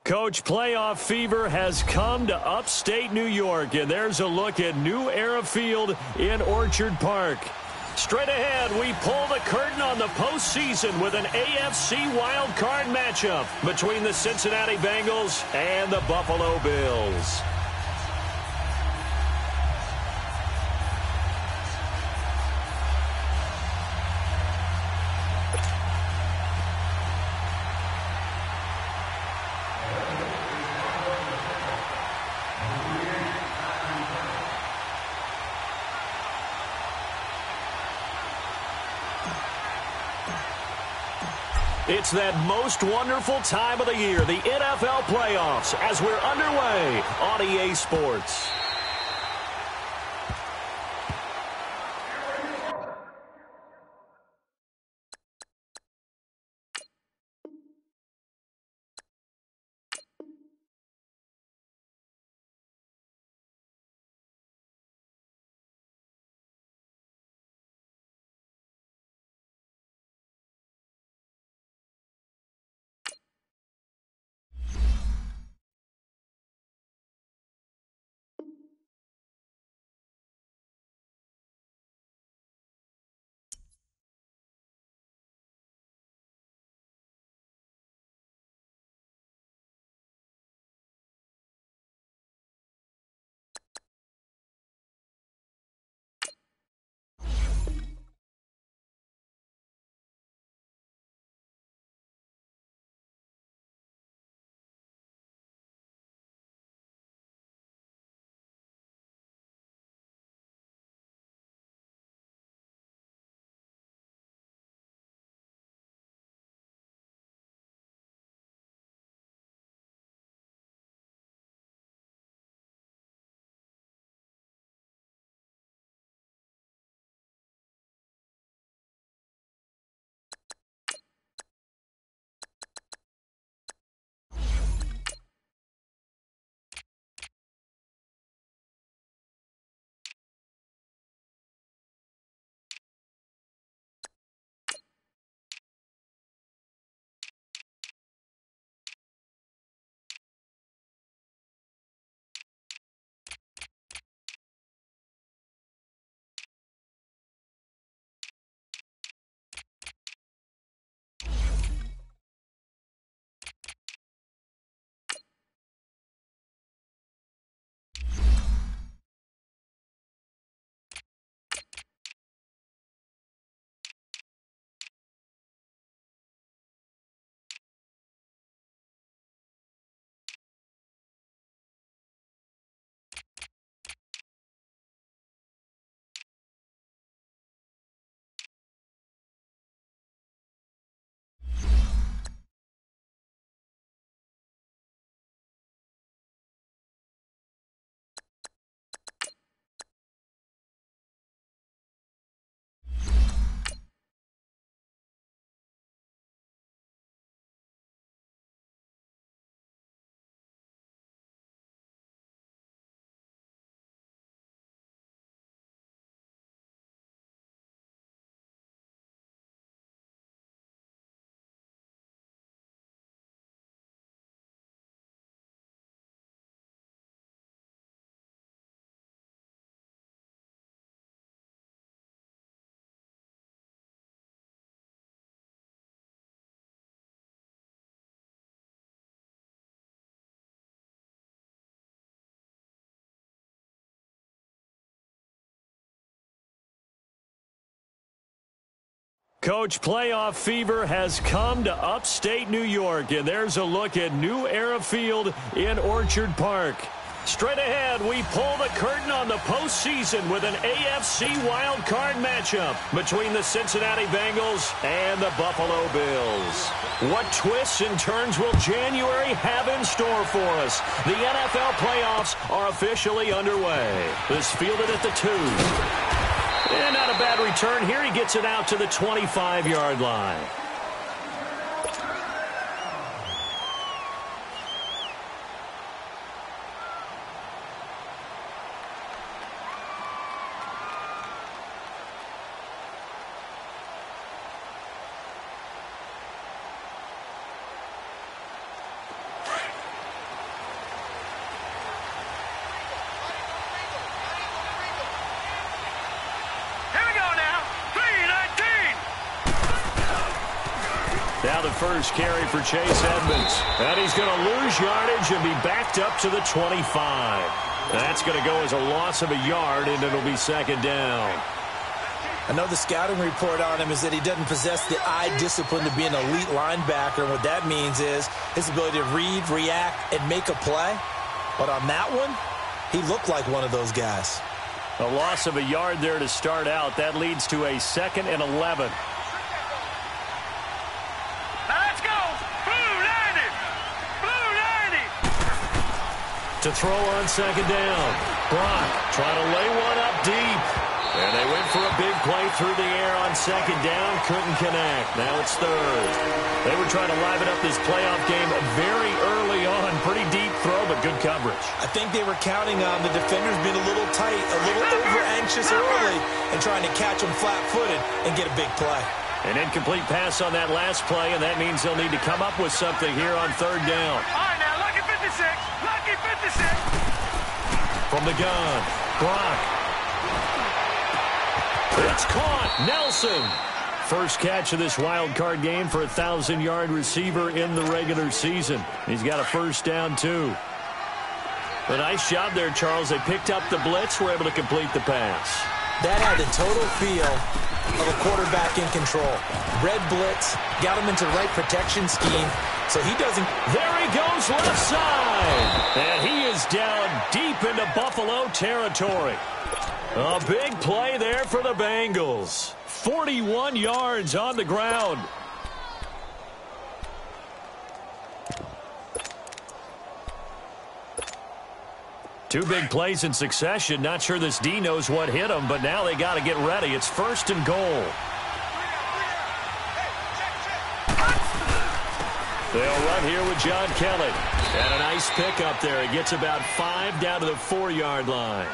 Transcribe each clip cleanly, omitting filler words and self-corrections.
Coach, playoff fever has come to upstate New York, and there's a look at New Era Field in Orchard Park. Straight ahead, we pull the curtain on the postseason with an AFC wildcard matchup between the Cincinnati Bengals and the Buffalo Bills. It's that most wonderful time of the year, the NFL playoffs, as we're underway on EA Sports. Coach, playoff fever has come to upstate New York, and there's a look at New Era Field in Orchard Park. Straight ahead, we pull the curtain on the postseason with an AFC wildcard matchup between the Cincinnati Bengals and the Buffalo Bills. What twists and turns will January have in store for us? The NFL playoffs are officially underway. This fielded at the 2. And not a bad return here. He gets it out to the 25-yard line. the first carry for Chase Edmonds. And he's going to lose yardage and be backed up to the 25. That's going to go as a loss of a yard, and it'll be second down. I know the scouting report on him is that he doesn't possess the eye discipline to be an elite linebacker. And what that means is his ability to read, react, and make a play. But on that one, he looked like one of those guys. A loss of a yard there to start out. That leads to a 2nd and 11. Let's go! Blue 90! Blue 90! To throw on second down. Brock trying to lay one up deep. And they went for a big play through the air on second down. Couldn't connect. Now it's third. They were trying to liven up this playoff game very early on. Pretty deep throw, but good coverage. I think they were counting on the defenders being a little tight, a little over-anxious early, and trying to catch them flat-footed and get a big play. An incomplete pass on that last play, and that means they'll need to come up with something here on third down. All right, now, lucky 56. Lucky 56. From the gun, Brock. It's caught. Nelson. First catch of this wild card game for a 1,000-yard receiver in the regular season. He's got a first down, too. A nice job there, Charles. They picked up the blitz, were able to complete the pass. That had the total feel of a quarterback in control. Red blitz, got him into the right protection scheme, so he doesn't... There he goes, left side. And he is down deep into Buffalo territory. A big play there for the Bengals. 41 yards on the ground. Two big plays in succession. Not sure this D knows what hit him, but now they got to get ready. It's 1st and goal. They'll run here with John Kelly. And a nice pickup there. He gets about 5 down to the 4-yard line.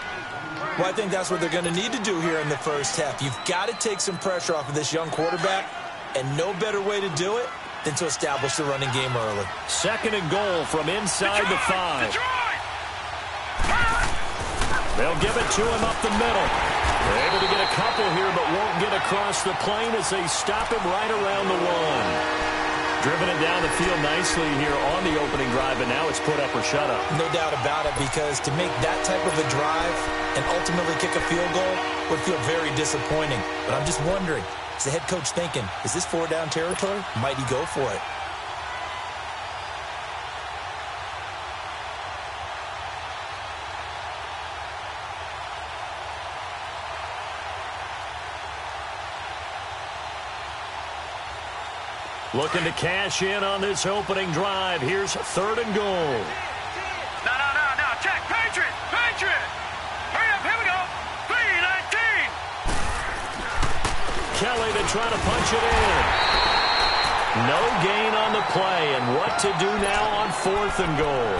Well, I think that's what they're going to need to do here in the first half. You've got to take some pressure off of this young quarterback, and no better way to do it than to establish the running game early. 2nd and goal from inside the 5. They'll give it to him up the middle. They're able to get a couple here, but won't get across the plane as they stop him right around the 1. Driven it down the field nicely here on the opening drive, and now it's put up or shut up. No doubt about it, because to make that type of a drive and ultimately kick a field goal would feel very disappointing. But I'm just wondering, is the head coach thinking, is this 4-down territory? Might he go for it? Looking to cash in on this opening drive. Here's 3rd and goal. No. Check. Patriot. Hurry up. Here we go. 3-19. Kelly to try to punch it in. No gain on the play. And what to do now on 4th and goal.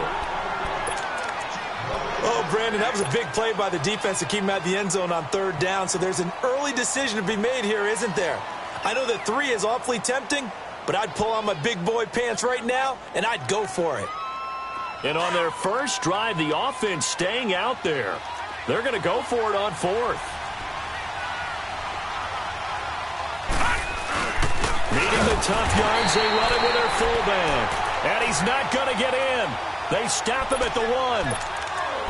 Oh, Brandon, that was a big play by the defense to keep him at the end zone on 3rd down. So there's an early decision to be made here, isn't there? I know that 3 is awfully tempting, but I'd pull on my big boy pants right now, and I'd go for it. And on their first drive, the offense staying out there. They're going to go for it on 4th. Needing the tough yards, they run it with their fullback. And he's not going to get in. They stop him at the 1.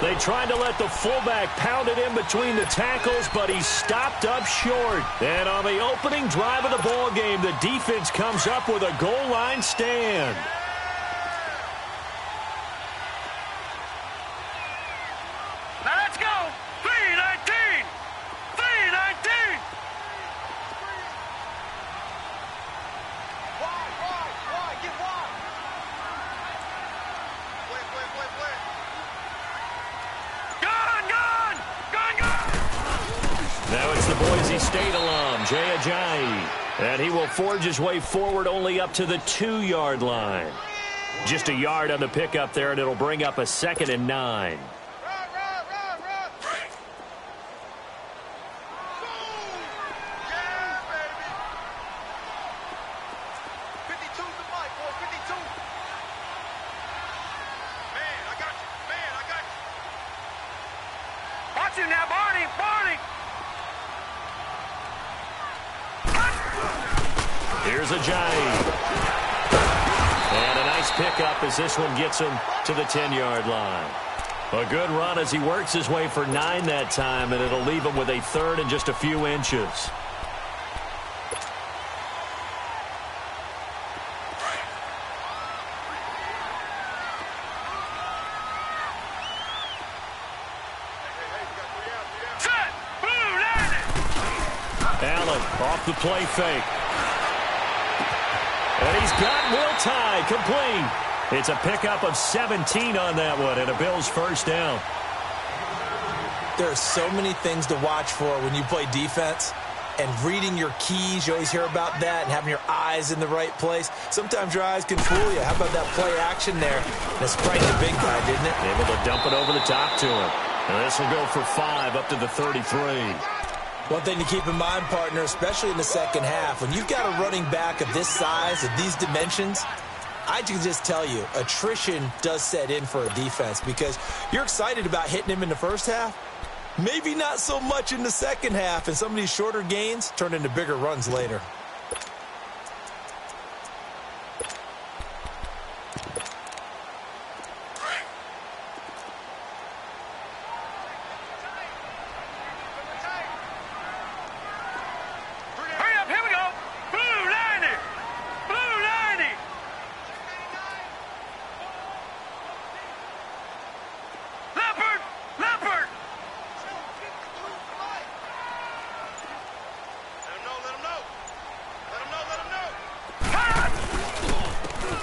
They tried to let the fullback pound it in between the tackles, but he stopped up short. And on the opening drive of the ball game, the defense comes up with a goal line stand. Now let's go. 3-19. 3-19. Wide. Get wide. Play. Now it's the Boise State alum, Jay Ajayi. And he will forge his way forward only up to the 2-yard line. Just a yard on the pickup there, and it'll bring up a 2nd and 9. Watch him now, Barney. Here's Ajayi. pickup as this one gets him to the 10-yard line. A good run as he works his way for 9 that time, and it'll leave him with a third and just a few inches. Allen off the play fake. And he's got Will Tye complete. It's a pickup of 17 on that one, and a Bills first down. There are so many things to watch for when you play defense. And reading your keys, you always hear about that, and having your eyes in the right place. Sometimes your eyes can fool you. How about that play action there? That sprite the big guy, didn't it? Able to dump it over the top to him. And this will go for 5 up to the 33. One thing to keep in mind, partner, especially in the second half, when you've got a running back of this size, of these dimensions, I can just tell you, attrition does set in for a defense because you're excited about hitting him in the first half. Maybe not so much in the second half, and some of these shorter gains turn into bigger runs later.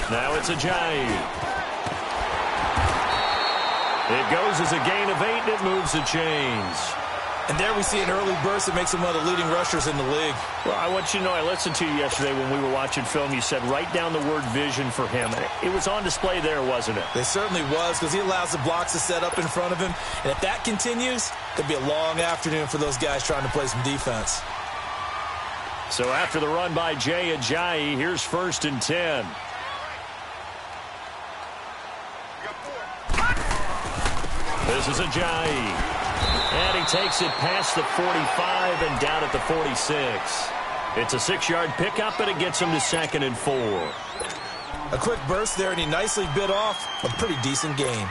Now it's Ajayi. It goes as a gain of 8, and it moves the chains. And there we see an early burst that makes him one of the leading rushers in the league. Well, I want you to know, I listened to you yesterday when we were watching film. You said write down the word vision for him. It was on display there, wasn't it? It certainly was, because he allows the blocks to set up in front of him. And if that continues, it'll be a long afternoon for those guys trying to play some defense. So after the run by Jay Ajayi, here's 1st and 10. This is Ajayi. And he takes it past the 45 and down at the 46. It's a 6-yard pickup, and it gets him to 2nd and 4. A quick burst there, and he nicely bit off a pretty decent gain.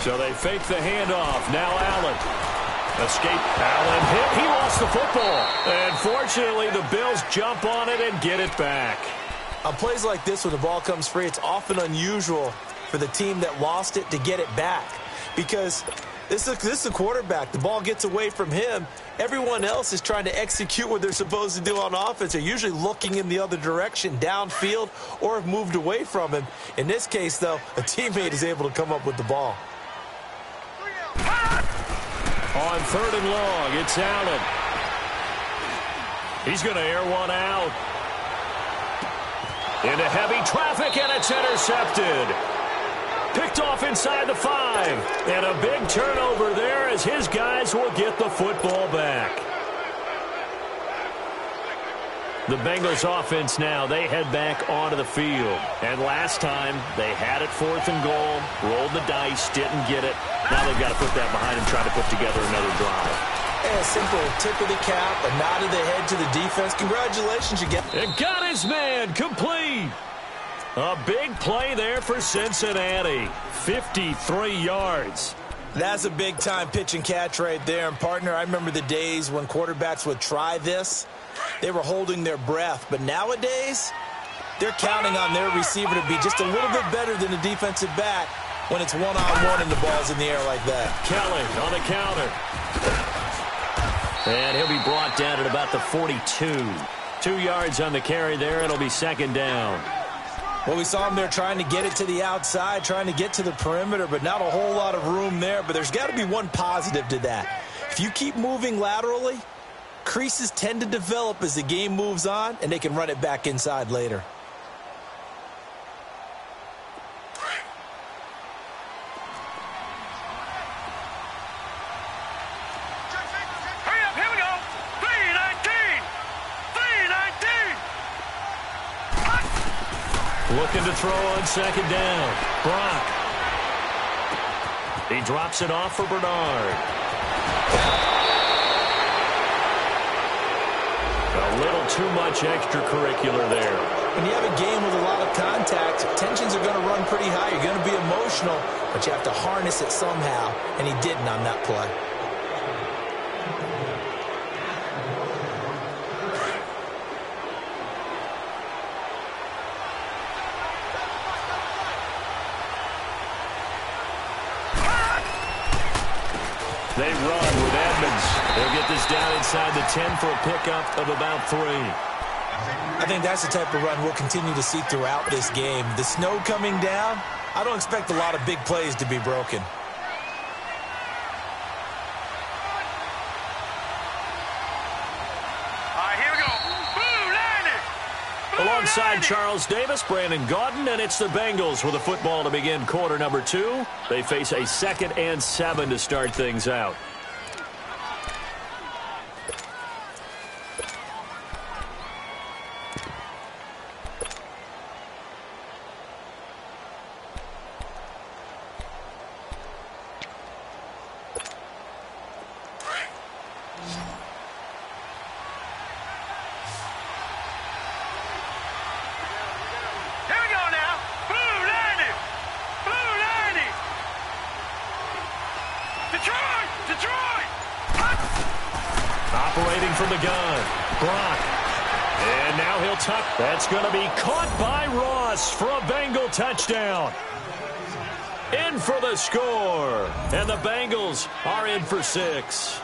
So they fake the handoff. Now Allen. Escape. Allen hit. He lost the football. And fortunately, the Bills jump on it and get it back. On plays like this, when the ball comes free, it's often unusual for the team that lost it to get it back. Because this is a quarterback. The ball gets away from him. Everyone else is trying to execute what they're supposed to do on offense. They're usually looking in the other direction, downfield, or have moved away from him. In this case, though, a teammate is able to come up with the ball. On 3rd and long, it's Allen. He's going to air one out. Into heavy traffic, and it's intercepted. Picked off inside the 5. And a big turnover there as his guys will get the football back. The Bengals offense now, they head back onto the field. And last time, they had it 4th and goal, rolled the dice, didn't get it. Now they've got to put that behind them, try to put together another drive. A simple tip of the cap, a nod of the head to the defense. Congratulations, you get it. Got his man complete. A big play there for Cincinnati. 53 yards. That's a big-time pitch and catch right there. And, partner, I remember the days when quarterbacks would try this. They were holding their breath. But nowadays, they're counting on their receiver to be just a little bit better than the defensive back when it's one-on-one and the ball's in the air like that. Kelly on the counter. And he'll be brought down at about the 42. 2 yards on the carry there. It'll be 2nd down. Well, we saw him there trying to get it to the outside, trying to get to the perimeter, but not a whole lot of room there. But there's got to be one positive to that. If you keep moving laterally, creases tend to develop as the game moves on, and they can run it back inside later. Looking to throw on second down. Brock. He drops it off for Bernard. A little too much extracurricular there. When you have a game with a lot of contact, tensions are going to run pretty high. You're going to be emotional, but you have to harness it somehow, and he didn't on that play. They run with Edmonds. They'll get this down inside the 10 for a pickup of about 3. I think that's the type of run we'll continue to see throughout this game. The snow coming down, I don't expect a lot of big plays to be broken. All right, here we go. Boom, landed. Alongside Charles Davis, Brandon Gaudin, and it's the Bengals with a football to begin quarter number 2. They face a 2nd and 7 to start things out. Operating from the gun, Brock. And now he'll tuck. That's going to be caught by Ross for a Bengal touchdown. In for the score. And the Bengals are in for 6.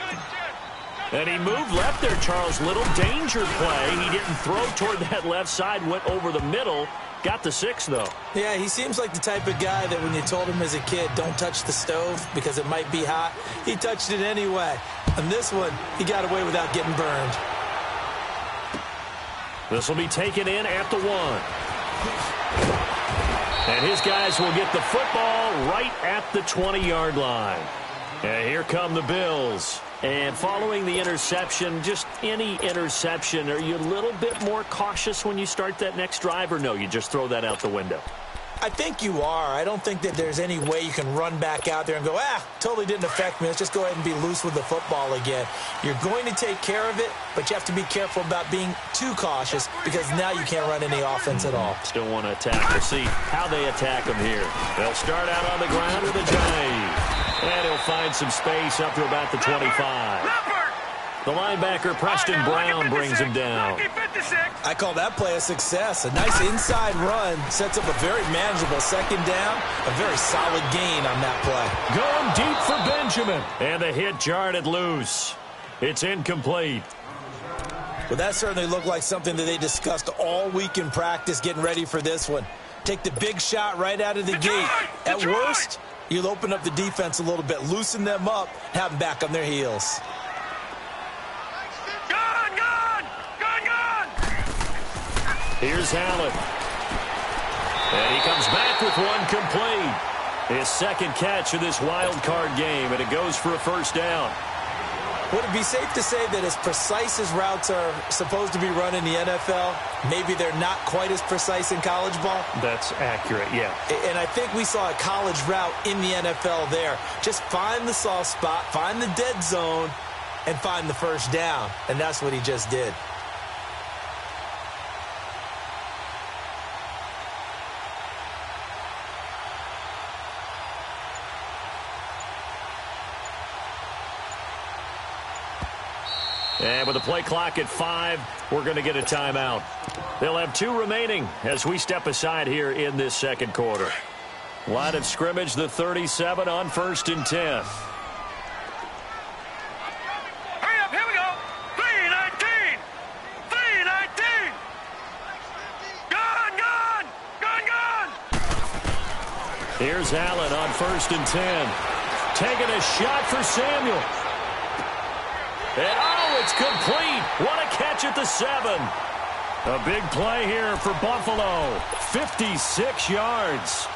And he moved left there, Charles. Little danger play. He didn't throw toward that left side, went over the middle. Got the 6, though. Yeah, he seems like the type of guy that when you told him as a kid, don't touch the stove because it might be hot, he touched it anyway. On this one, he got away without getting burned. This will be taken in at the 1. And his guys will get the football right at the 20-yard line. And here come the Bills. And following the interception, just any interception, are you a little bit more cautious when you start that next drive, or no, you just throw that out the window? I think you are. I don't think that there's any way you can run back out there and go, totally didn't affect me. Let's just go ahead and be loose with the football again. You're going to take care of it, but you have to be careful about being too cautious because now you can't run any offense at all. Still want to attack. We'll see how they attack him here. They'll start out on the ground with a jive. And he'll find some space up to about the 25. The linebacker, Preston Brown, brings him down. I call that play a success. A nice inside run sets up a very manageable second down. A very solid gain on that play. Going deep for Benjamin. And the hit jarred it loose. It's incomplete. Well, that certainly looked like something that they discussed all week in practice getting ready for this one. Take the big shot right out of the gate. At worst, you'll open up the defense a little bit, loosen them up, have them back on their heels. Here's Allen. And he comes back with one complete. His second catch of this wild card game, and it goes for a first down. Would it be safe to say that as precise as routes are supposed to be run in the NFL, maybe they're not quite as precise in college ball? That's accurate, yeah. And I think we saw a college route in the NFL there. Just find the soft spot, find the dead zone, and find the first down. And that's what he just did. And with the play clock at 5, we're going to get a timeout. They'll have 2 remaining as we step aside here in this second quarter. Line of scrimmage, the 37 on 1st and 10. Hurry up, here we go. 3-19. 3-19. Gun. Here's Allen on 1st and 10. Taking a shot for Samuel. And it's complete. What a catch at the 7. A big play here for Buffalo. 56 yards.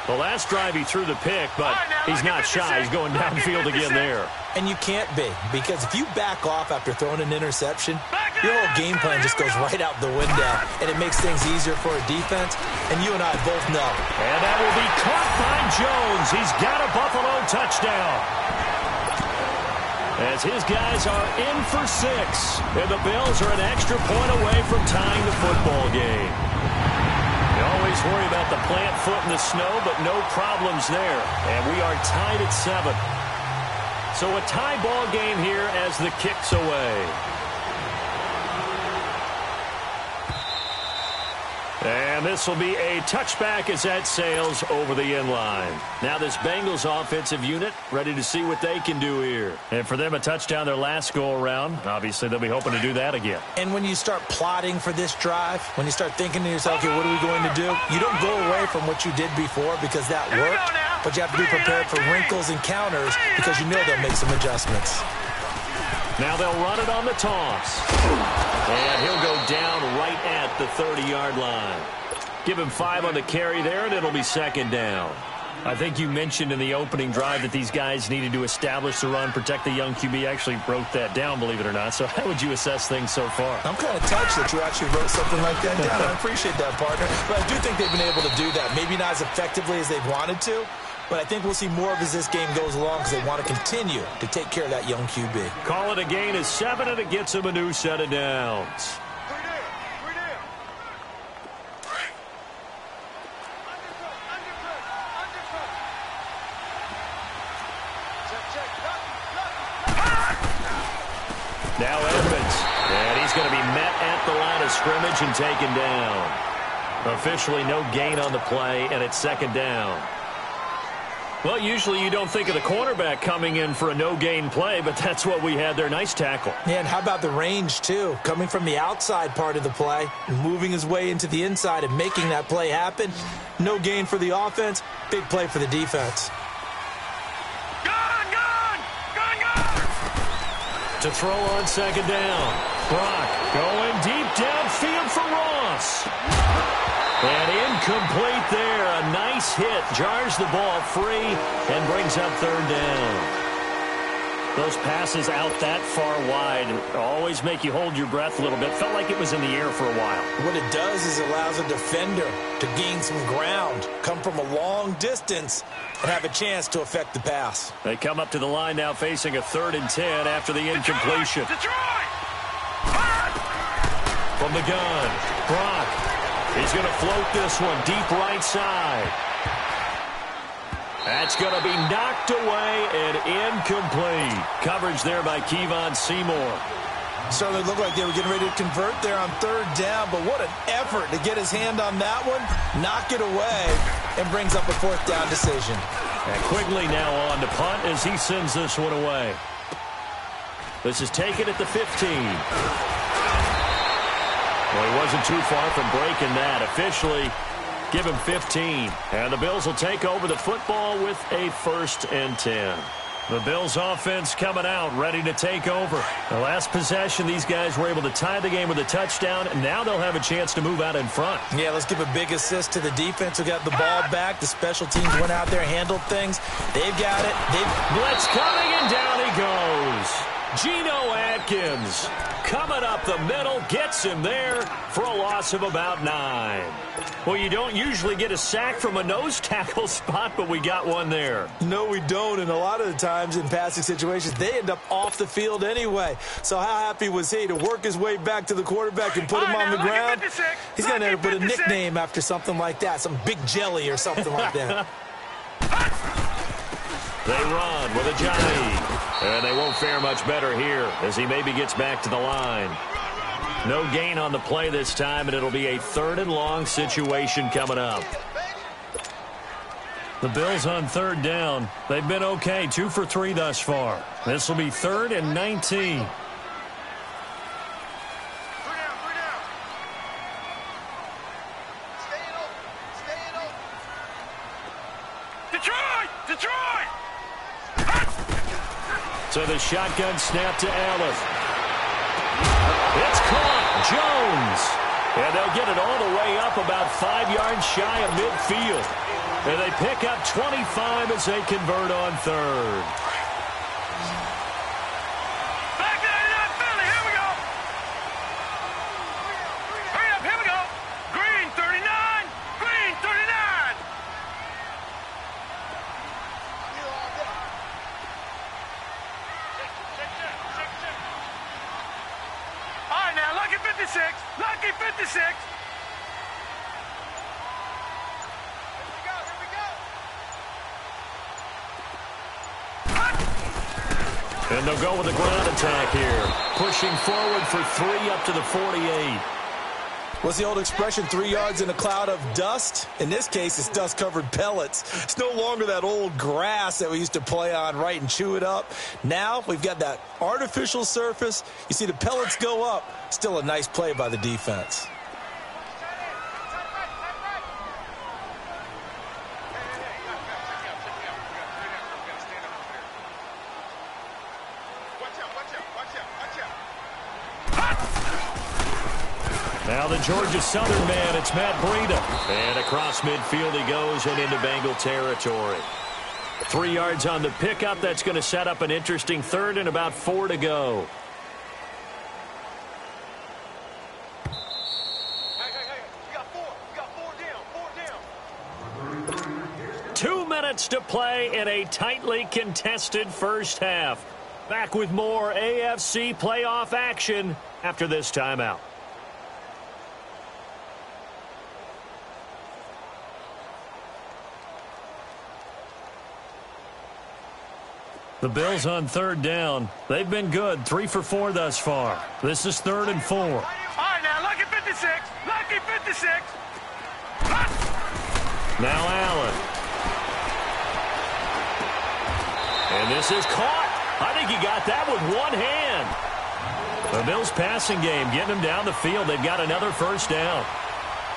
The last drive he threw the pick, but he's not shy. He's going downfield again there. And you can't be, because if you back off after throwing an interception, your whole game plan just goes right out the window, and it makes things easier for a defense, and you and I both know. And that will be caught by Jones. He's got a Buffalo touchdown. As his guys are in for 6, and the Bills are an extra point away from tying the football game. You always worry about the plant foot in the snow, but no problems there. And we are tied at 7. So a tie ball game here as the kick's away. And this will be a touchback as that sails over the end line. Now this Bengals offensive unit ready to see what they can do here. And for them, a touchdown their last go-around. Obviously, they'll be hoping to do that again. And when you start plotting for this drive, when you start thinking to yourself, okay, what are we going to do? You don't go away from what you did before because that worked, but you have to be prepared for wrinkles and counters because you know they'll make some adjustments. Now they'll run it on the toss. And he'll go down right at the 30-yard line. Give him 5 on the carry there, and it'll be second down. I think you mentioned in the opening drive that these guys needed to establish the run, protect the young QB. I actually wrote that down, believe it or not. So how would you assess things so far? I'm kind of touched that you actually wrote something like that down. I appreciate that, partner. But I do think they've been able to do that. Maybe not as effectively as they've wanted to, but I think we'll see more of as this game goes along because they want to continue to take care of that young QB. Call it a gain of 7, and it gets him a new set of downs. Now Edmonds, and he's going to be met at the line of scrimmage and taken down. Officially no gain on the play, and it's second down. Well, usually you don't think of the cornerback coming in for a no-gain play, but that's what we had there. Nice tackle. Yeah, and how about the range, too? Coming from the outside part of the play, moving his way into the inside and making that play happen. No gain for the offense, big play for the defense. To throw on second down. Brock going deep downfield for Ross. And incomplete there. A nice hit. Jars the ball free and brings up third down. Those passes out that far wide always make you hold your breath a little bit. Felt like it was in the air for a while. What it does is it allows a defender to gain some ground, come from a long distance, and have a chance to affect the pass. They come up to the line now facing a 3rd and 10 after the incompletion. From the gun, Brock. He's going to float this one deep right side. That's going to be knocked away and incomplete. Coverage there by Kevon Seymour. Certainly looked like they were getting ready to convert there on 3rd down, but what an effort to get his hand on that one, knock it away, and brings up a 4th down decision. And Quigley now on to punt as he sends this one away. This is taken at the 15. Well, he wasn't too far from breaking that. Officially, give him 15. And the Bills will take over the football with a 1st and 10. The Bills offense coming out, ready to take over. The last possession, these guys were able to tie the game with a touchdown, and now they'll have a chance to move out in front. Yeah, let's give a big assist to the defense who got the ball back. The special teams went out there, handled things. They've got it. Blitz coming, and down he goes. Geno Atkins coming up the middle, gets him there for a loss of about 9. Well, you don't usually get a sack from a nose tackle spot, but we got one there. No, we don't, and a lot of the times in passing situations, they end up off the field anyway. So how happy was he to work his way back to the quarterback and put him on the ground? He's going to end up with a nickname after something like that, some Big Jelly or something like that. They run with Ajani. And they won't fare much better here as he maybe gets back to the line. No gain on the play this time, and it'll be a 3rd and long situation coming up. The Bills on 3rd down. They've been okay, 2 for 3 thus far. This will be 3rd and 19. So the shotgun snap to Allen. It's caught. Jones. And they'll get it all the way up about 5 yards shy of midfield. And they pick up 25 as they convert on 3rd. Back to that Philly. Here we go. 56. Lucky 56. And they'll go with a ground attack here. Pushing forward for 3 up to the 48. What's the old expression, 3 yards in a cloud of dust? In this case, it's dust-covered pellets. It's no longer that old grass that we used to play on, right, and chew it up. Now we've got that artificial surface. You see the pellets go up. Still a nice play by the defense. Now the Georgia Southern man, it's Matt Breida. And across midfield he goes and into Bengal territory. 3 yards on the pickup. That's going to set up an interesting third and about 4 to go. You got four down. 2 minutes to play in a tightly contested first half. Back with more AFC playoff action after this timeout. The Bills on third down. They've been good, 3 for 4 thus far. This is 3rd and 4. All right, now, lucky 56. Lucky 56. Now Allen. And this is caught. I think he got that with one hand. The Bills passing game, getting them down the field. They've got another first down.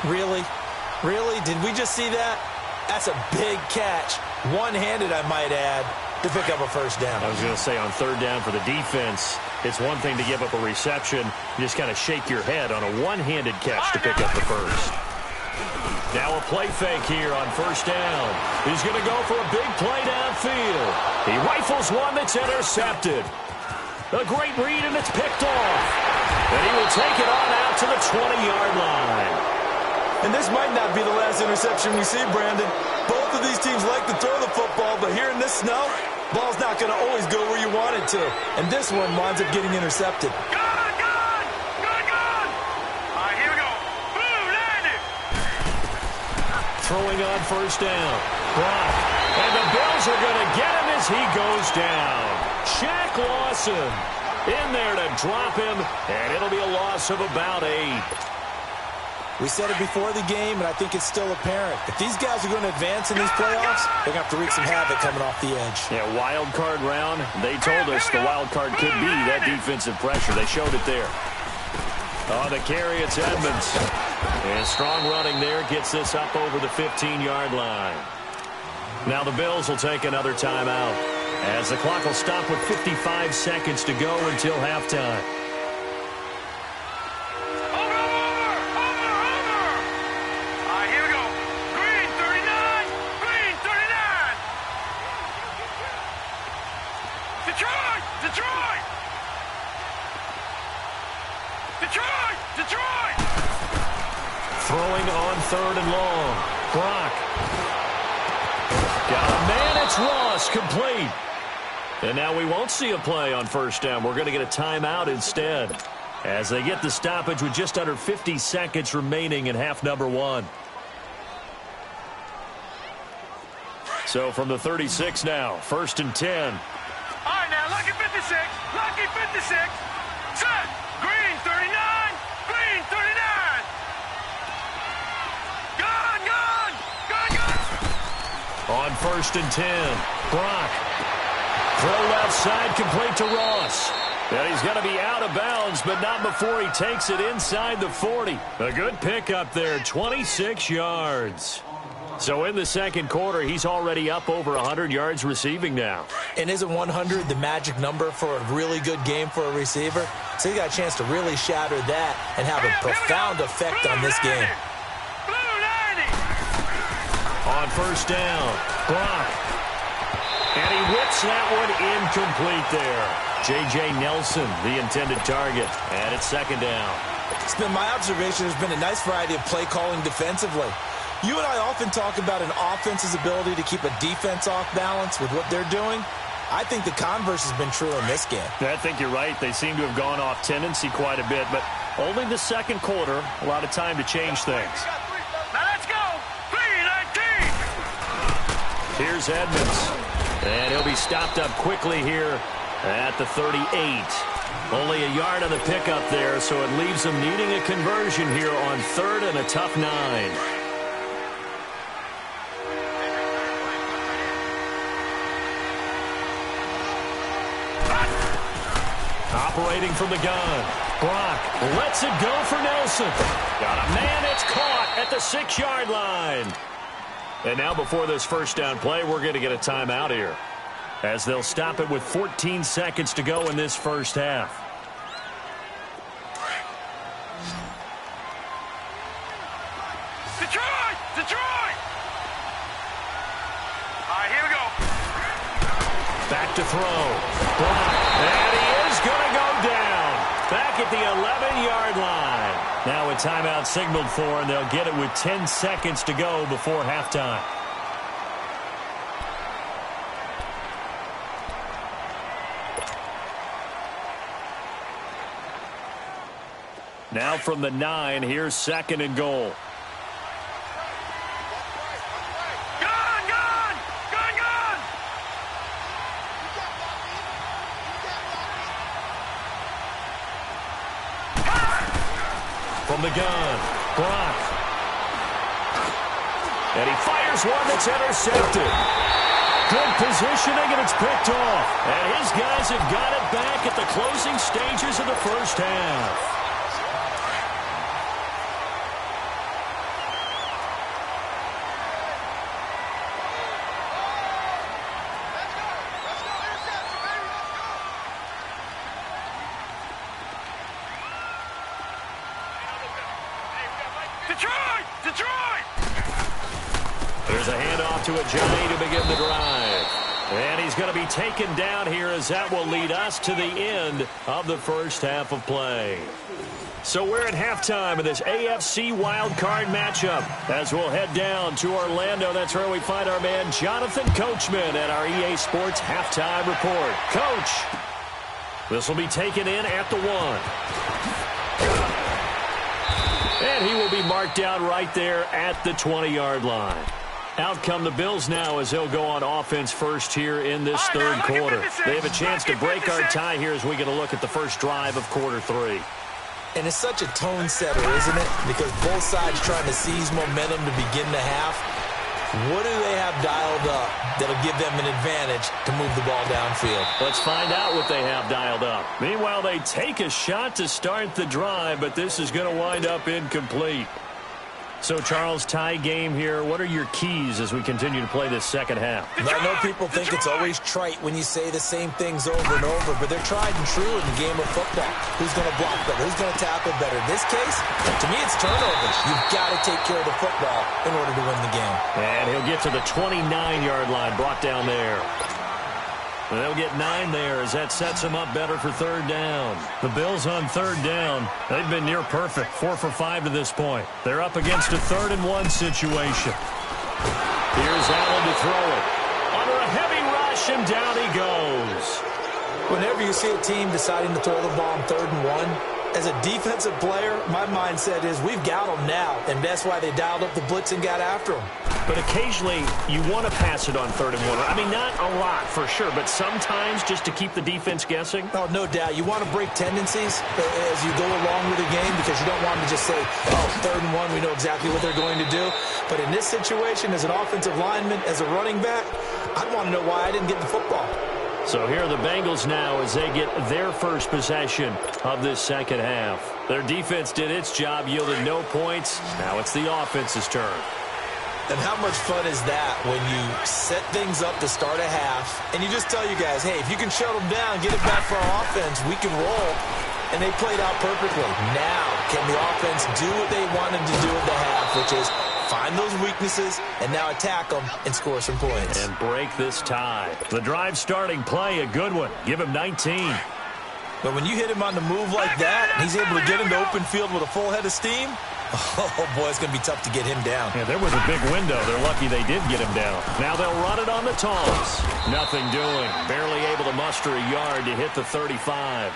Really? Really? Did we just see that? That's a big catch. One-handed, I might add, to pick up a first down. I was going to say on third down for the defense, it's one thing to give up a reception. You just kind of shake your head on a one-handed catch to pick up the first. Now a play fake here on first down. He's going to go for a big play downfield. He rifles one that's intercepted. A great read, and it's picked off. And he will take it on out to the 20-yard line. And this might not be the last interception we see, Brandon. Both of these teams like to throw the football, but here in this snow, ball's not going to always go where you want it to. And this one winds up getting intercepted. Gone! All right, here we go. Boom, landed. Throwing on first down. Brock. And the Bills are going to get him as he goes down. Shaq Lawson in there to drop him, and it'll be a loss of about 8. We said it before the game, and I think it's still apparent. If these guys are going to advance in these playoffs, they're going to have to wreak some havoc coming off the edge. Yeah, wild card round. They told us the wild card could be that defensive pressure. They showed it there. On the carry, it's Edmonds. And strong running there gets this up over the 15-yard line. Now the Bills will take another timeout as the clock will stop with 55 seconds to go until halftime. Detroit! Throwing on third and long. Brock. Got a man, it's Ross, complete. And now we won't see a play on first down. We're going to get a timeout instead as they get the stoppage with just under 50 seconds remaining in half number 1. So from the 36 now, 1st and 10. All right, now, lucky 56. Lucky 56. Set. Green 39. Green 39. Gone. On 1st and 10, Brock. Throw left side, complete to Ross. And he's going to be out of bounds, but not before he takes it inside the 40. A good pickup there, 26 yards. So in the second quarter, he's already up over 100 yards receiving now. And isn't 100 the magic number for a really good game for a receiver? So he got a chance to really shatter that and have a profound effect on this game. On first down, Brock. And he whips that one incomplete there. J.J. Nelson, the intended target. And it's second down. It's been my observation there's been a nice variety of play calling defensively. You and I often talk about an offense's ability to keep a defense off balance with what they're doing. I think the converse has been true in this game. I think you're right. They seem to have gone off tendency quite a bit, but Only the second quarter. A lot of time to change things. Now let's go. 3:19. Here's Edmonds. And he'll be stopped up quickly here at the 38. Only a yard on the pickup there, so it leaves them needing a conversion here on 3rd and a tough 9. Operating from the gun. Brock lets it go for Nelson. Got a man, it's caught at the 6-yard line. And now before this first down play, we're going to get a timeout here, as they'll stop it with 14 seconds to go in this first half. Detroit! Detroit! All right, here we go. Back to throw. Brock, and he is going to go down. Back at the 11-yard line. Now a timeout signaled for, and they'll get it with 10 seconds to go before halftime. Now from the 9, here's 2nd and goal. Gun! Gun! Gun! Gun! From the gun, Brock. And he fires one that's intercepted. Good positioning, and it's picked off. And his guys have got it back at the closing stages of the first half. Detroit! Detroit! There's a handoff to Ajay to begin the drive. And he's going to be taken down here, as that will lead us to the end of the first half of play. So we're at halftime of this AFC wildcard matchup, as we'll head down to Orlando. That's where we find our man Jonathan Coachman at our EA Sports Halftime Report. Coach, this will be taken in at the 1. And he will be marked down right there at the 20-yard line. Out come the Bills now, as they'll go on offense first here in this third quarter. They have a chance to break our tie here as we get a look at the first drive of quarter 3. And it's such a tone setter, isn't it? Because both sides trying to seize momentum to begin the half. What do they have dialed up that'll give them an advantage to move the ball downfield? Let's find out what they have dialed up. Meanwhile, they take a shot to start the drive, but this is going to wind up incomplete. So, Charles, tie game here. What are your keys as we continue to play this second half? I know people think it's always trite when you say the same things over and over, but they're tried and true in the game of football. Who's going to block better? Who's going to tackle better? In this case, to me, it's turnovers. You've got to take care of the football in order to win the game. And he'll get to the 29-yard line, brought down there. And they'll get 9 there, as that sets them up better for third down. The Bills on third down, they've been near perfect, 4 for 5 to this point. They're up against a 3rd and 1 situation. Here's Allen to throw it. Under a heavy rush, and down he goes. Whenever you see a team deciding to throw the ball on 3rd and 1, as a defensive player, my mindset is we've got them now, and that's why they dialed up the blitz and got after them. But occasionally, you want to pass it on 3rd and 1. I mean, not a lot for sure, but sometimes just to keep the defense guessing. Oh, no doubt. You want to break tendencies as you go along with the game, because you don't want to just say, oh, 3rd and 1, we know exactly what they're going to do. But in this situation, as an offensive lineman, as a running back, I'd want to know why I didn't get the football. So here are the Bengals now as they get their first possession of this second half. Their defense did its job, yielded no points. Now it's the offense's turn. And how much fun is that when you set things up to start a half, and you just tell you guys, hey, if you can shut them down, get it back for our offense, we can roll. And they played out perfectly. Now, can the offense do what they wanted to do at the half, which is find those weaknesses and now attack them and score some points. And break this tie. The drive starting play, a good one. Give him 19. But when you hit him on the move like that, and he's able to get into open field with a full head of steam, oh, boy, it's going to be tough to get him down. Yeah, there was a big window. They're lucky they did get him down. Now they'll run it on the toss. Nothing doing. Barely able to muster a yard to hit the 35.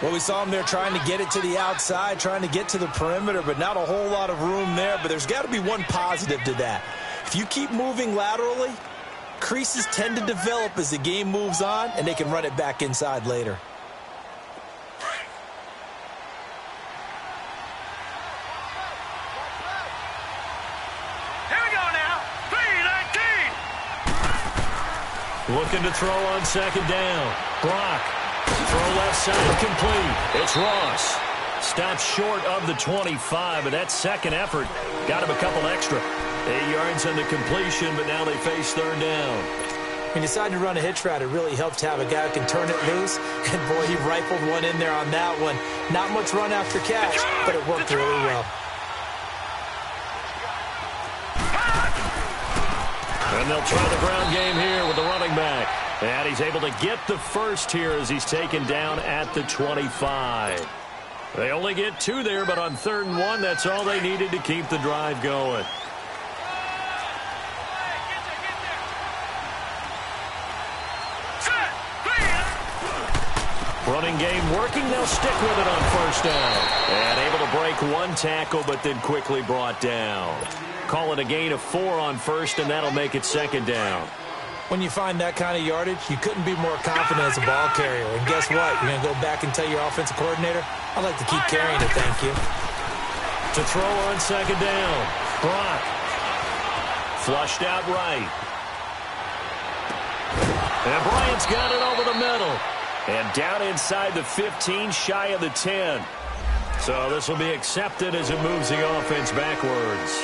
Well, we saw him there trying to get it to the outside, trying to get to the perimeter, but not a whole lot of room there. But there's got to be one positive to that. If you keep moving laterally, creases tend to develop as the game moves on, and they can run it back inside later. Here we go now. 3-19. Looking to throw on second down. Brock. Throw left side complete. It's Ross. Stops short of the 25, but that second effort got him a couple extra. 8 yards on the completion, but now they face third down. When you decide to run a hitch route, it really helps to have a guy who can turn it loose. And, boy, he rifled one in there on that one. Not much run after catch, but it worked really well. And they'll try the ground game here with the running back. And he's able to get the first here as he's taken down at the 25. They only get 2 there, but on 3rd and 1, that's all they needed to keep the drive going. Running game working. They'll stick with it on 1st down. And able to break 1 tackle, but then quickly brought down. Call it a gain of 4 on 1st, and that'll make it 2nd down. When you find that kind of yardage, you couldn't be more confident as a ball carrier. And guess what? You're going to go back and tell your offensive coordinator, I'd like to keep carrying it, thank you. To throw on 2nd down. Brock. Flushed out right. And Bryant's got it over the middle. And down inside the 15, shy of the 10. So this will be accepted as it moves the offense backwards.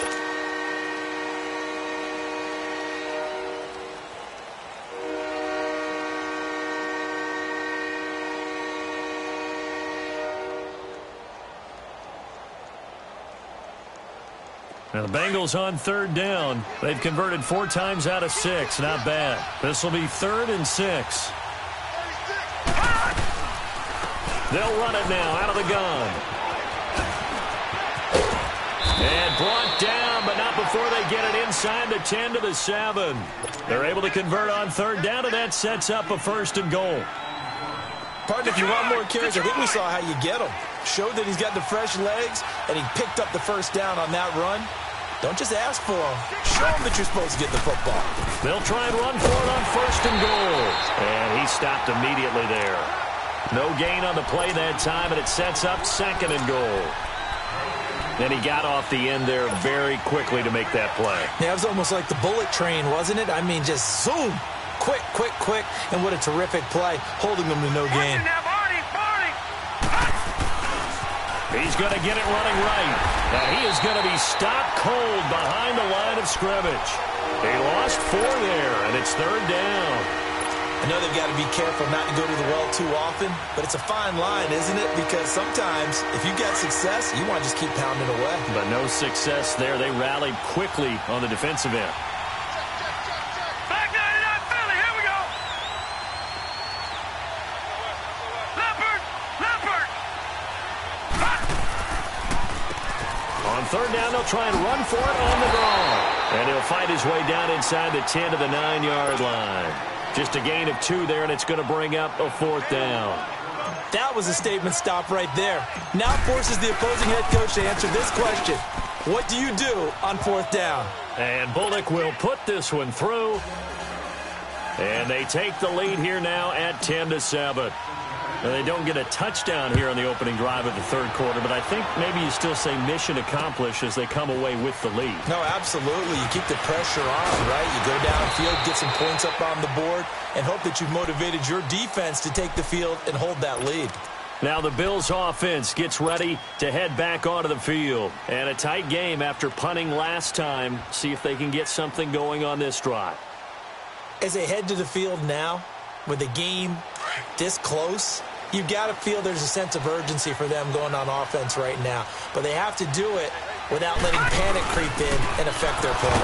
Now the Bengals on 3rd down. They've converted 4 times out of 6. Not bad. This will be 3rd and 6. They'll run it now out of the gun. And brought down, but not before they get it inside the 10 to the 7. They're able to convert on 3rd down, and that sets up a 1st and goal. Partner, if you want more carries, I think we saw how you get him. Showed that he's got the fresh legs, and he picked up the 1st down on that run. Don't just ask for him. Show him that you're supposed to get the football. They'll try and run for it on 1st and goal. And he stopped immediately there. No gain on the play that time, and it sets up 2nd and goal. Then he got off the end there very quickly to make that play. Yeah, it was almost like the bullet train, wasn't it? I mean, just zoom. Quick, quick, quick. And what a terrific play, holding them to no gain. He's going to get it running right. Now he is going to be stopped cold behind the line of scrimmage. They lost 4 there, and it's 3rd down. I know they've got to be careful not to go to the well too often, but it's a fine line, isn't it? Because sometimes, if you get success, you want to just keep pounding away. But no success there. They rallied quickly on the defensive end. Back 99 Philly, here we go. Leopard, Leopard. On 3rd down, they'll try and run for it on the draw. And he'll fight his way down inside the 10 to the 9-yard line. Just a gain of 2 there, and it's going to bring up a 4th down. That was a statement stop right there. Now forces the opposing head coach to answer this question. What do you do on 4th down? And Bullock will put this one through. And they take the lead here now at 10 to 7. And they don't get a touchdown here on the opening drive of the 3rd quarter, but I think maybe you still say mission accomplished as they come away with the lead. No, absolutely. You keep the pressure on, right? You go downfield, get some points up on the board, and hope that you've motivated your defense to take the field and hold that lead. Now the Bills offense gets ready to head back onto the field. And a tight game after punting last time. See if they can get something going on this drive. As they head to the field now, with the game this close, you've got to feel there's a sense of urgency for them going on offense right now. But they have to do it without letting panic creep in and affect their play.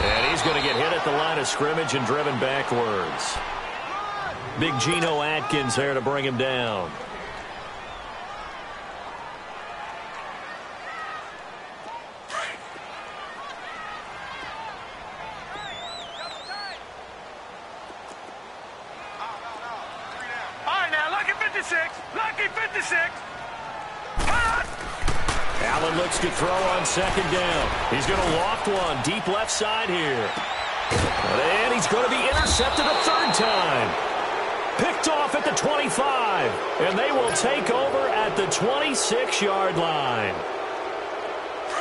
And he's going to get hit at the line of scrimmage and driven backwards. Big Geno Atkins there to bring him down. All right, now, look at 56. Lucky 56. Hot. Allen looks to throw on second down. He's going to loft one deep left side here. And he's going to be intercepted a third time. Picked off at the 25. And they will take over at the 26-yard line.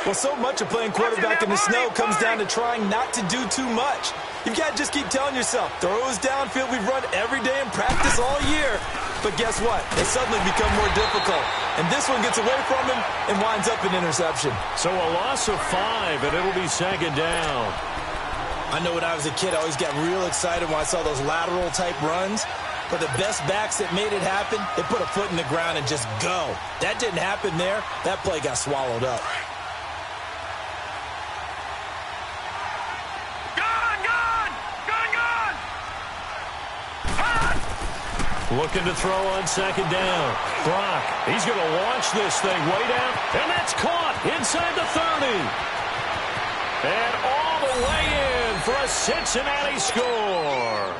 Well, so much of playing quarterback in the snow comes down to trying not to do too much. You've got to just keep telling yourself, throws downfield we've run every day in practice all year. But guess what? They suddenly become more difficult. And this one gets away from him and winds up an interception. So a loss of 5, and it'll be second down. I know when I was a kid, I always got real excited when I saw those lateral-type runs. But the best backs that made it happen, they put a foot in the ground and just go. That didn't happen there. That play got swallowed up. Looking to throw on second down. Brock, he's going to launch this thing way down, and that's caught inside the 30. And all the way in for a Cincinnati score.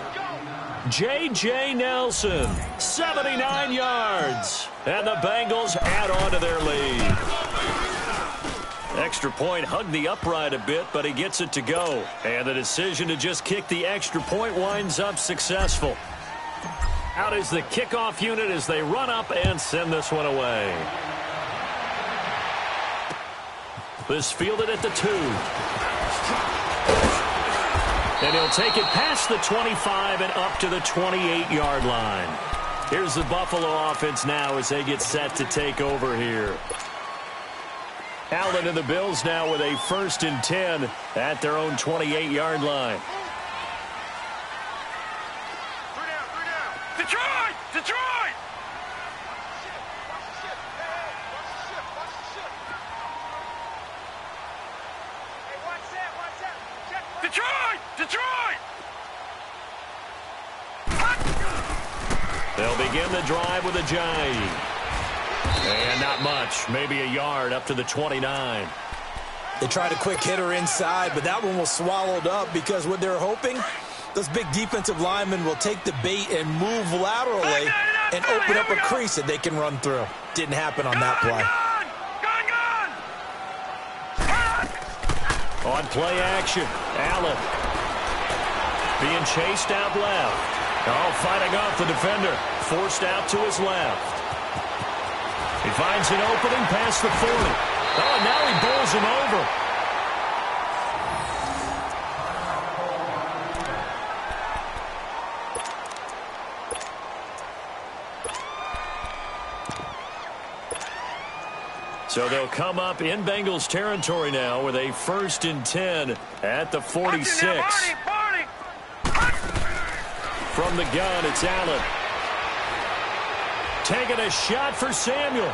J.J. Nelson, 79 yards. And the Bengals add on to their lead. Extra point hugged the upright a bit, but he gets it to go. And the decision to just kick the extra point winds up successful. Out is the kickoff unit as they run up and send this one away. This fielded at the 2. And he'll take it past the 25 and up to the 28-yard line. Here's the Buffalo offense now as they get set to take over here. Allen and the Bills now with a 1st and 10 at their own 28-yard line. Detroit! Detroit! Detroit! Detroit! They'll begin the drive with a jive. And not much, maybe a yard up to the 29. They tried a quick hitter inside, but that one was swallowed up because what they're hoping, those big defensive linemen will take the bait and move laterally and open up a crease that they can run through. Didn't happen on that play. On play action, Allen being chased out left. Oh, fighting off the defender. Forced out to his left. He finds an opening past the 40. Oh, and now he bowls him over. So they'll come up in Bengals territory now with a 1st and 10 at the 46. From the gun, it's Allen. Taking a shot for Samuel.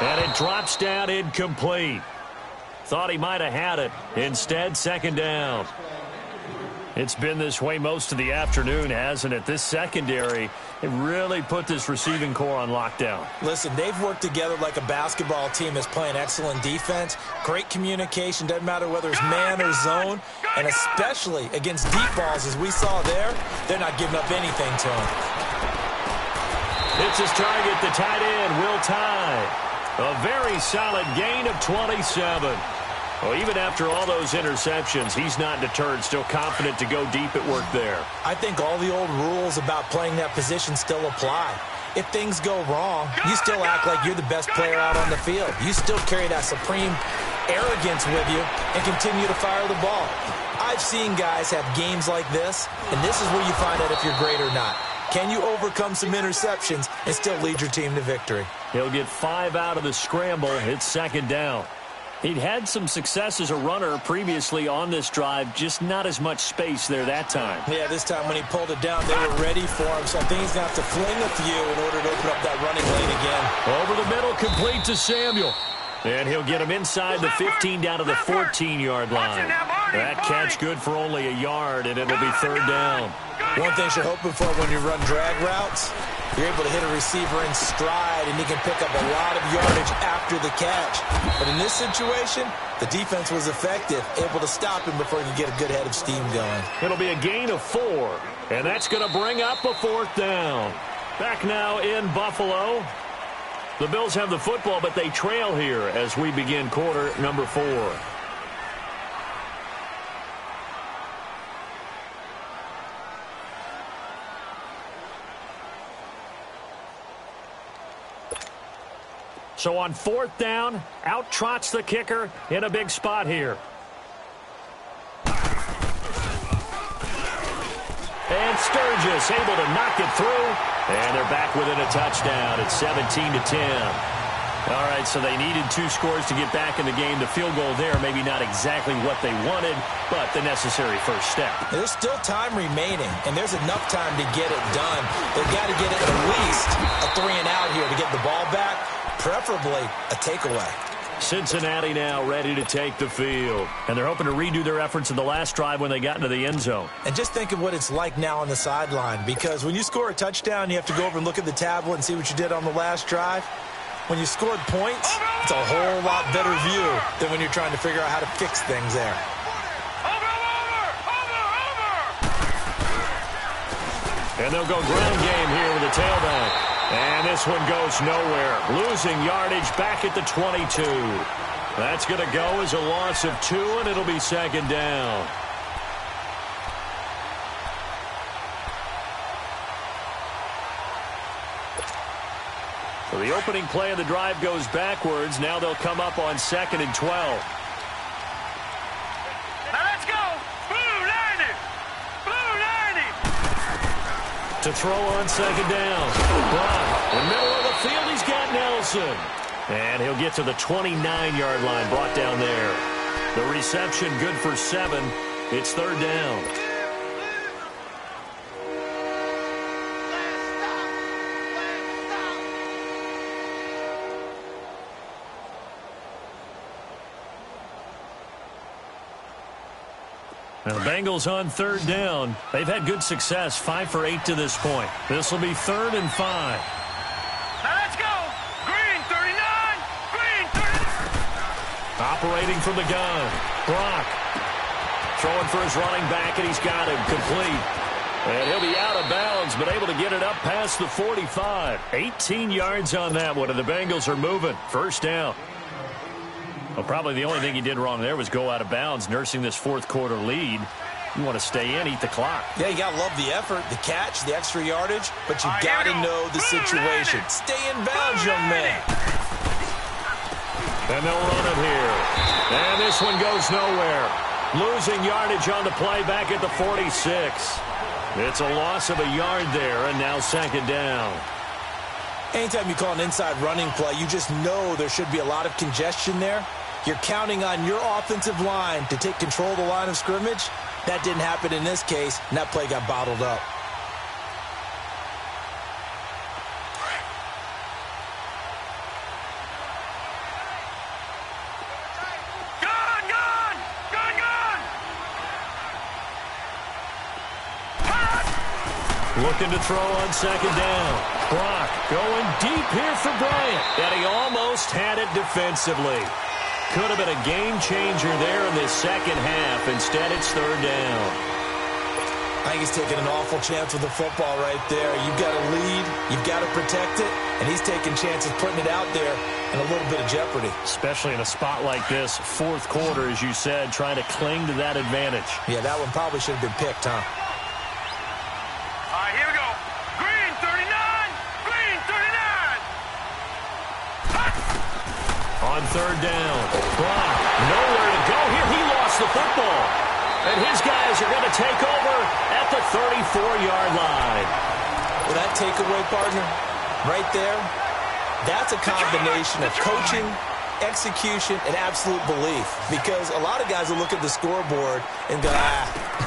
And it drops down incomplete. Thought he might have had it. Instead, second down. It's been this way most of the afternoon, hasn't it? This secondary, it really put this receiving core on lockdown. Listen, they've worked together like a basketball team that's playing excellent defense. Great communication, doesn't matter whether it's man or zone. And especially against deep balls, as we saw there, they're not giving up anything to him. It's his target, the tight end, Will Tye. A very solid gain of 27. Well, even after all those interceptions, he's not deterred, still confident to go deep at work there. I think all the old rules about playing that position still apply. If things go wrong, you still act like you're the best player out on the field. You still carry that supreme arrogance with you and continue to fire the ball. I've seen guys have games like this, and this is where you find out if you're great or not. Can you overcome some interceptions and still lead your team to victory? He'll get 5 out of the scramble. It's second down. He'd had some success as a runner previously on this drive, just not as much space there that time. Yeah, this time when he pulled it down, they were ready for him, so I think he's going to have to fling a few in order to open up that running lane again. Over the middle, complete to Samuel. And he'll get him inside the 15 down to the 14-yard line. That catch good for only a yard, and it'll be third down. One thing you're hoping for when you run drag routes, you're able to hit a receiver in stride, and he can pick up a lot of yardage after the catch. But in this situation, the defense was effective, able to stop him before he could get a good head of steam going. It'll be a gain of 4, and that's going to bring up a fourth down. Back now in Buffalo. The Bills have the football, but they trail here as we begin quarter number 4. So on 4th down, out trots the kicker in a big spot here. And Sturgis able to knock it through. And they're back within a touchdown. It's 17-10. All right, so they needed 2 scores to get back in the game. The field goal there, maybe not exactly what they wanted, but the necessary first step. There's still time remaining, and there's enough time to get it done. They've got to get it at least a 3-and-out here to get the ball back, preferably a takeaway. Cincinnati now ready to take the field. And they're hoping to redo their efforts in the last drive when they got into the end zone. And just think of what it's like now on the sideline, because when you score a touchdown, you have to go over and look at the tablet and see what you did on the last drive. When you scored points, it's a whole lot better view than when you're trying to figure out how to fix things there. And they'll go ground game here with the tailback. And this one goes nowhere. Losing yardage back at the 22. That's going to go as a loss of 2, and it'll be 2nd down. So the opening play of the drive goes backwards. Now they'll come up on 2nd and 12. Now let's go. Blue 90. Blue 90. To throw on 2nd down. Brock, in the middle of the field, he's got Nelson. And he'll get to the 29-yard line, brought down there. The reception good for 7. It's 3rd down. Now the Bengals on 3rd down. They've had good success, 5 for 8 to this point. This will be 3rd and 5. Now let's go. Green 39. Green 39. Operating from the gun. Brock throwing for his running back, and he's got him complete. And he'll be out of bounds, but able to get it up past the 45. 18 yards on that one, and the Bengals are moving. 1st down. Well, probably the only thing he did wrong there was go out of bounds, nursing this 4th quarter lead. You want to stay in, eat the clock. Yeah, you got to love the effort, the catch, the extra yardage, but you got to know the situation. Stay in bounds, young man. And they'll run it here. And this one goes nowhere. Losing yardage on the play back at the 46. It's a loss of a yard there, and now 2nd down. Anytime you call an inside running play, you just know there should be a lot of congestion there. You're counting on your offensive line to take control of the line of scrimmage. That didn't happen in this case, and that play got bottled up. Gun, gun. Gun, gun. Looking to throw on 2nd down. Brock going deep here for Bryant. And he almost had it defensively. Could have been a game changer there in this 2nd half. Instead, it's 3rd down. I think he's taking an awful chance with the football right there. You've got to lead. You've got to protect it. And he's taking chances putting it out there in a little bit of jeopardy. Especially in a spot like this, 4th quarter, as you said, trying to cling to that advantage. Yeah, that one probably should have been picked, huh? All right, here we go. Green 39. Green 39. On 3rd down, Brock, nowhere to go here. He lost the football. And his guys are going to take over at the 34-yard line. Well, that takeaway, partner, right there, that's a combination of coaching, execution, and absolute belief. Because a lot of guys will look at the scoreboard and go,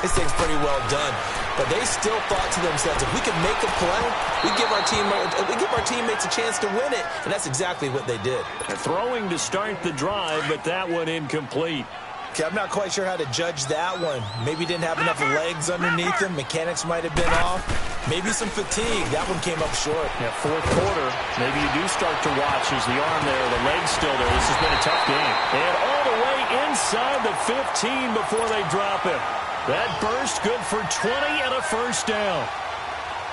this thing's pretty well done. But they still thought to themselves, if we can make a play, we give our teammates a chance to win it. And that's exactly what they did. Throwing to start the drive, but that one incomplete. Okay, I'm not quite sure how to judge that one. Maybe didn't have enough legs underneath him. Mechanics might have been off. Maybe some fatigue. That one came up short. Yeah, 4th quarter, maybe you do start to watch as the arm there, the leg's still there. This has been a tough game. And all the way inside the 15 before they drop it. That burst good for 20 and a 1st down.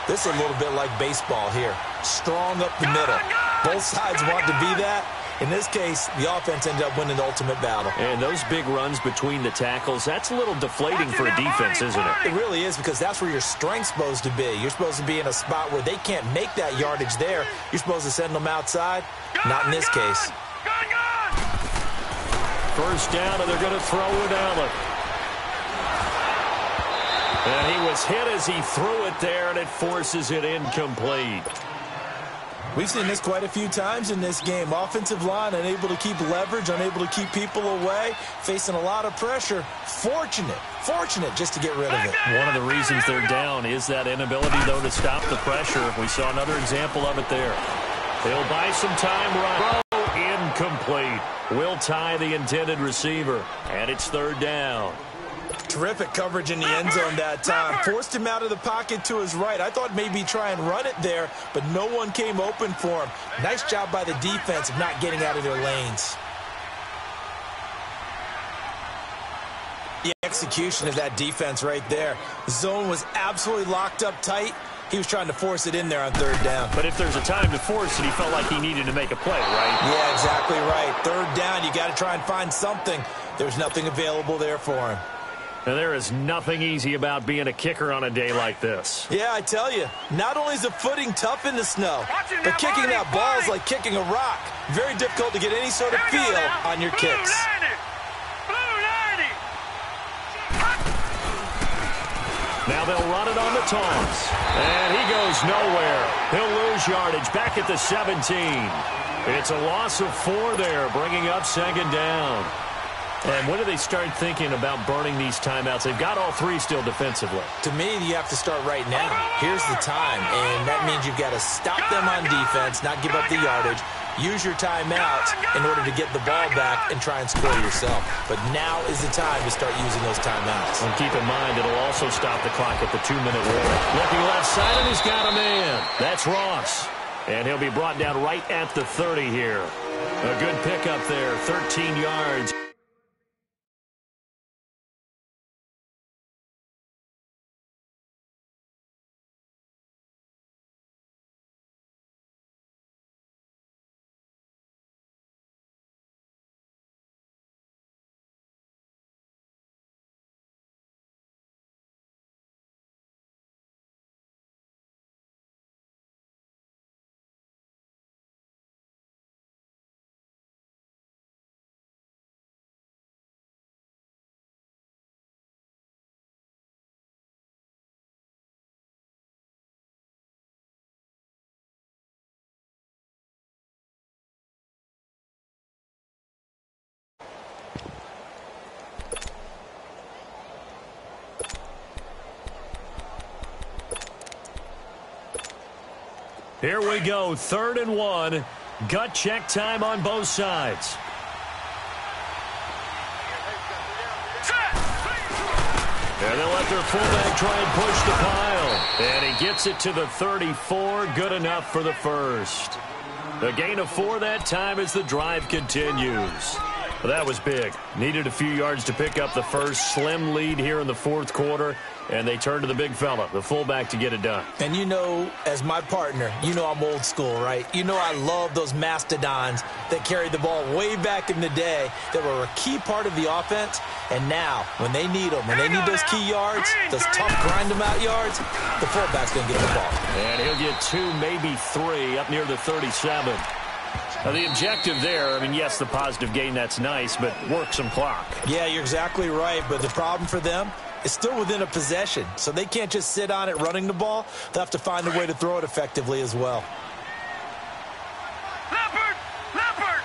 This is a little bit like baseball here. Strong up the middle. Both sides want to be that. In this case, the offense ended up winning the ultimate battle. And those big runs between the tackles, that's a little deflating for a defense, isn't it? It really is, because that's where your strength's supposed to be. You're supposed to be in a spot where they can't make that yardage there. You're supposed to send them outside. Not in this case. First down, and they're going to throw with Allen. And he was hit as he threw it there, and it forces it incomplete. We've seen this quite a few times in this game. Offensive line unable to keep leverage, unable to keep people away, facing a lot of pressure. Fortunate just to get rid of it. One of the reasons they're down is that inability, though, to stop the pressure. We saw another example of it there. They'll buy some time run. Incomplete. Will tie the intended receiver, and it's third down. Terrific coverage in the end zone that time. Forced him out of the pocket to his right. I thought maybe try and run it there, but no one came open for him. Nice job by the defense of not getting out of their lanes. The execution of that defense right there. The zone was absolutely locked up tight. He was trying to force it in there on third down. But if there's a time to force it, he felt like he needed to make a play, right? Yeah, exactly right. Third down, you got to try and find something. There's nothing available there for him. And there is nothing easy about being a kicker on a day like this. Yeah, I tell you, not only is the footing tough in the snow, but kicking that ball is like kicking a rock. Very difficult to get any sort of feel on your kicks. Now they'll run it on the toss. And he goes nowhere. He'll lose yardage back at the 17. It's a loss of 4 there, bringing up second down. And when do they start thinking about burning these timeouts? They've got all 3 still defensively. To me, you have to start right now. Here's the time, and that means you've got to stop them on defense, not give up the yardage, use your timeouts in order to get the ball back and try and score yourself. But now is the time to start using those timeouts. And keep in mind, it'll also stop the clock at the 2-minute warning. Looking left side, and he's got a man. That's Ross. And he'll be brought down right at the 30 here. A good pickup there, 13 yards. Here we go, 3rd and 1. Gut check time on both sides. And they'll let their fullback try and push the pile. And he gets it to the 34. Good enough for the first. The gain of 4 that time as the drive continues. Well, that was big. Needed a few yards to pick up the first. Slim lead here in the 4th quarter. And they turn to the big fella, the fullback, to get it done. And you know, as my partner, you know I'm old school, right? You know I love those mastodons that carried the ball way back in the day that were a key part of the offense. And now, when they need them, when they need those key yards, those tough grind-them-out yards, the fullback's going to get the ball. And he'll get 2, maybe 3, up near the 37. Now, the objective there, I mean, yes, the positive gain, that's nice, but work some clock. Yeah, you're exactly right, but the problem for them is still within a possession, so they can't just sit on it running the ball. They'll have to find a way to throw it effectively as well. Leopard! Leopard!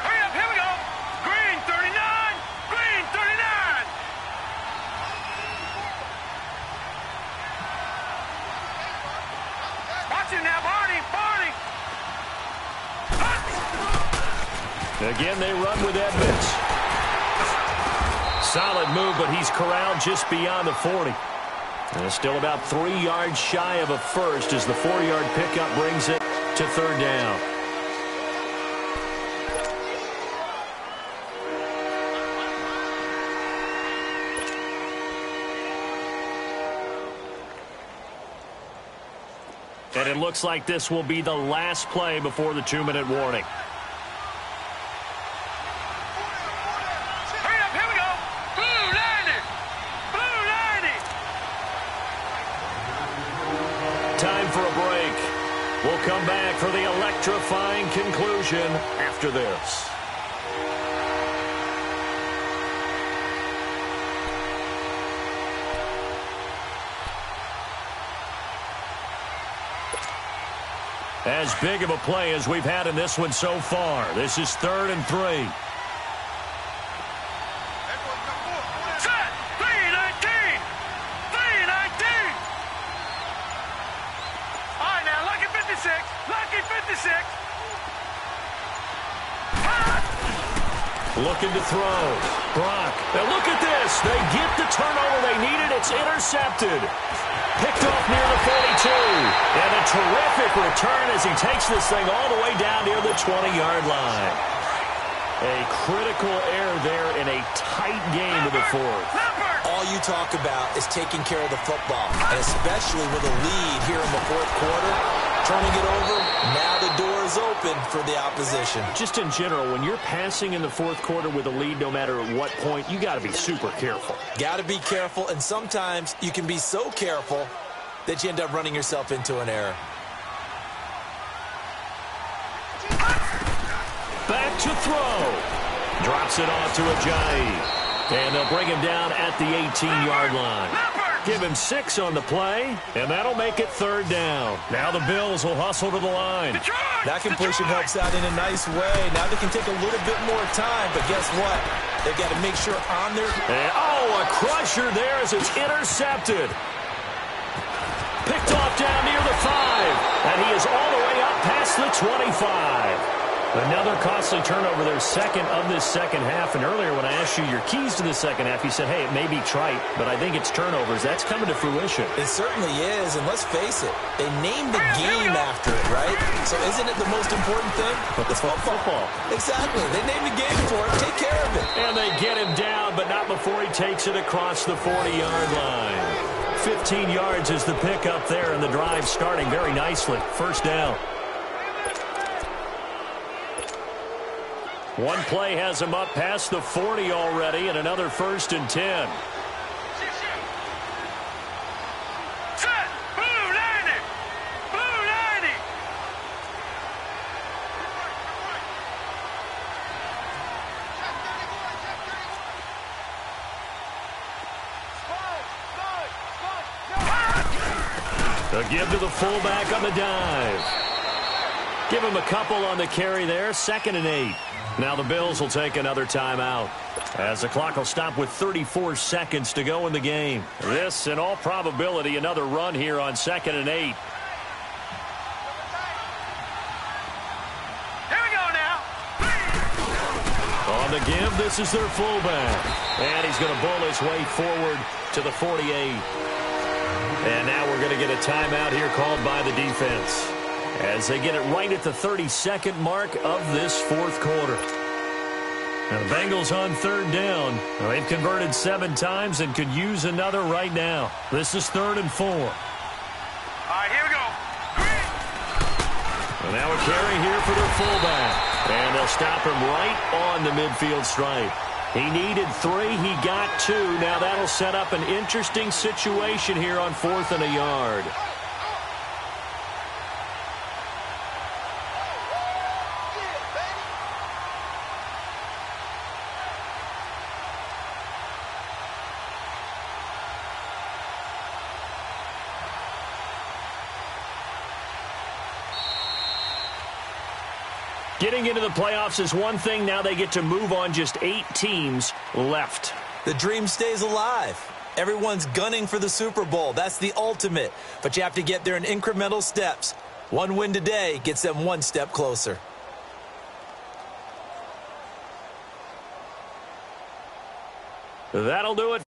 Hurry up, here we go! Green 39! Green 39! Watch him now, Barney! Barney! Again, they run with Edmonds. Solid move, but he's corralled just beyond the 40. And it's still about 3 yards shy of a first as the 4-yard pickup brings it to 3rd down. And it looks like this will be the last play before the 2-minute warning. Hurry up, here we go. Blue 90. Blue 90. Time for a break. We'll come back for the electrifying conclusion after this. As big of a play as we've had in this one so far. This is 3rd and 3. Set. 319. 319. All right, now, lucky 56. Lucky 56. Looking to throw. Brock. Now look at this. They get the turnover they needed. It's intercepted. Picked off near the 42. And a terrific return as he takes this thing all the way down near the 20-yard line. A critical error there in a tight game of the 4th. All you talk about is taking care of the football, and especially with a lead here in the 4th quarter. Turning it over, now the door is open for the opposition. Just in general, when you're passing in the 4th quarter with a lead, no matter at what point, you got to be super careful. Got to be careful, and sometimes you can be so careful that you end up running yourself into an error. Back to throw. Drops it off to Ajayi. And they'll bring him down at the 18-yard line. Give him 6 on the play, and that'll make it 3rd down. Now the Bills will hustle to the line. That completion helps out in a nice way. Now they can take a little bit more time, but guess what? They've got to make sure on their... And, a crusher there as it's intercepted. Picked off down near the 5, and he is all the way up past the 25. Another costly turnover, their second of this second half. And earlier when I asked you your keys to the second half, you said, hey, it may be trite, but I think it's turnovers. That's coming to fruition. It certainly is, and let's face it, they named the game after it, right? So isn't it the most important thing? But it's football. Exactly. They named the game for it. Take care of it. And they get him down, but not before he takes it across the 40-yard line. 15 yards is the pickup there, and the drive starting very nicely. 1st down. One play has him up past the 40 already, and another 1st and 10. Set. Blue 90. Blue 90. A give to the fullback on the dive. Give him a couple on the carry there. 2nd and 8. Now the Bills will take another timeout as the clock will stop with 34 seconds to go in the game. This, in all probability, another run here on 2nd and 8. Here we go now. On the give, this is their fullback. And he's going to bull his way forward to the 48. And now we're going to get a timeout here called by the defense, as they get it right at the 32nd mark of this 4th quarter. Now the Bengals on 3rd down. Now they've converted 7 times and could use another right now. This is 3rd and 4. All right, here we go. And now a carry here for their fullback. And they'll stop him right on the midfield stripe. He needed 3. He got 2. Now that'll set up an interesting situation here on 4th and a yard. Getting into the playoffs is one thing. Now they get to move on. Just 8 teams left. The dream stays alive. Everyone's gunning for the Super Bowl. That's the ultimate. But you have to get there in incremental steps. One win today gets them one step closer. That'll do it.